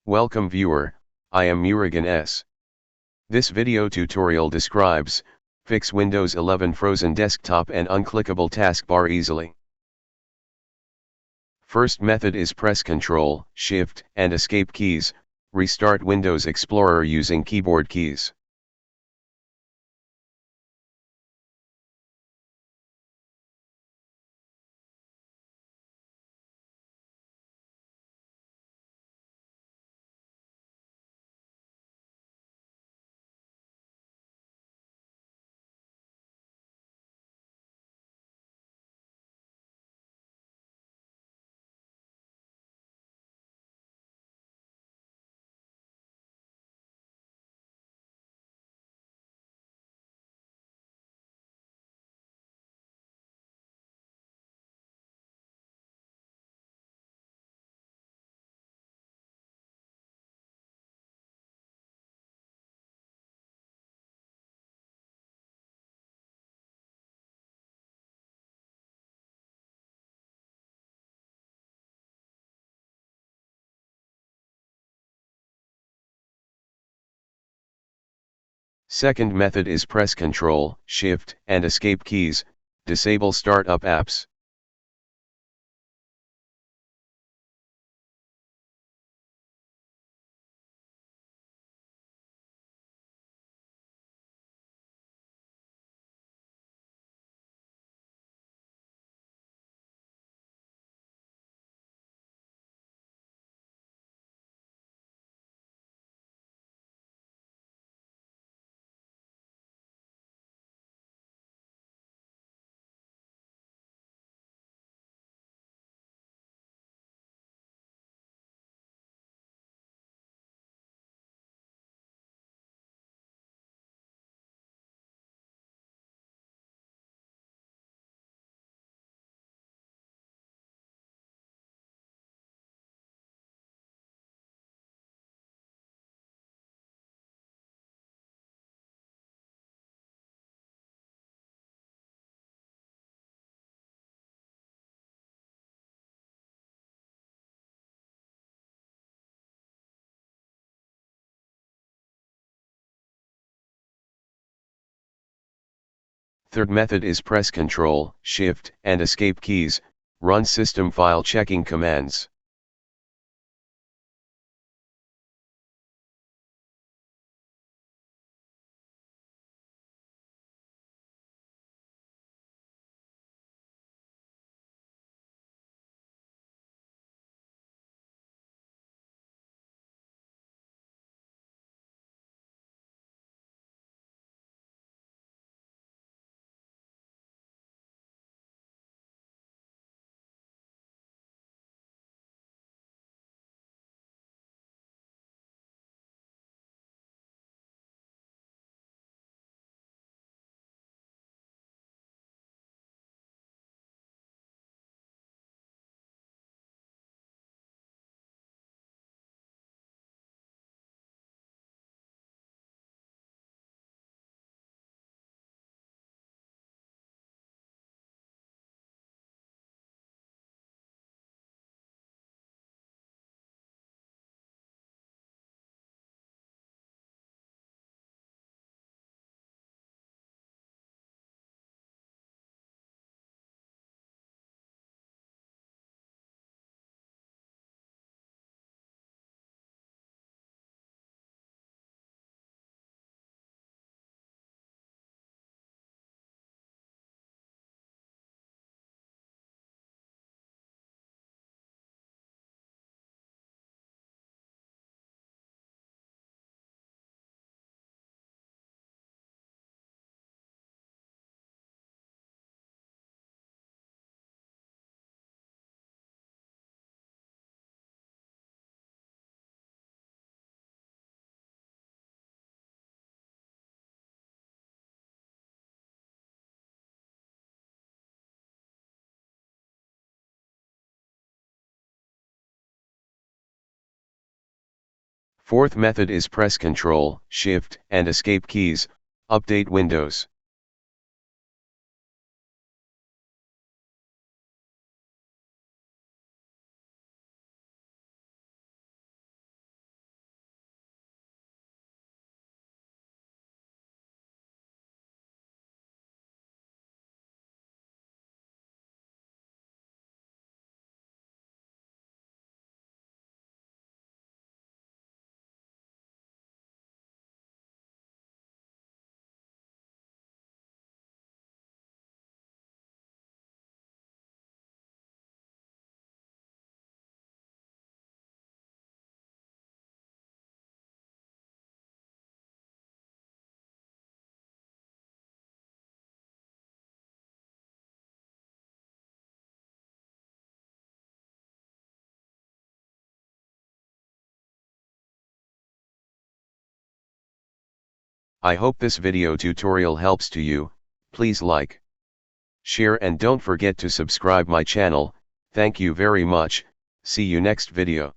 Welcome viewer, I am Murugan S. This video tutorial describes, fix Windows 11 frozen desktop and unclickable taskbar easily. First method is press Ctrl, Shift, and Escape keys, restart Windows Explorer using keyboard keys. Second method is press Ctrl, Shift, and Escape keys, disable startup apps. Third method is press Ctrl, Shift, and Escape keys, run system file checking commands. Fourth method is press Ctrl, Shift, and Escape keys, update Windows. I hope this video tutorial helps to you. Please like, share and don't forget to subscribe my channel. Thank you very much. See you next video.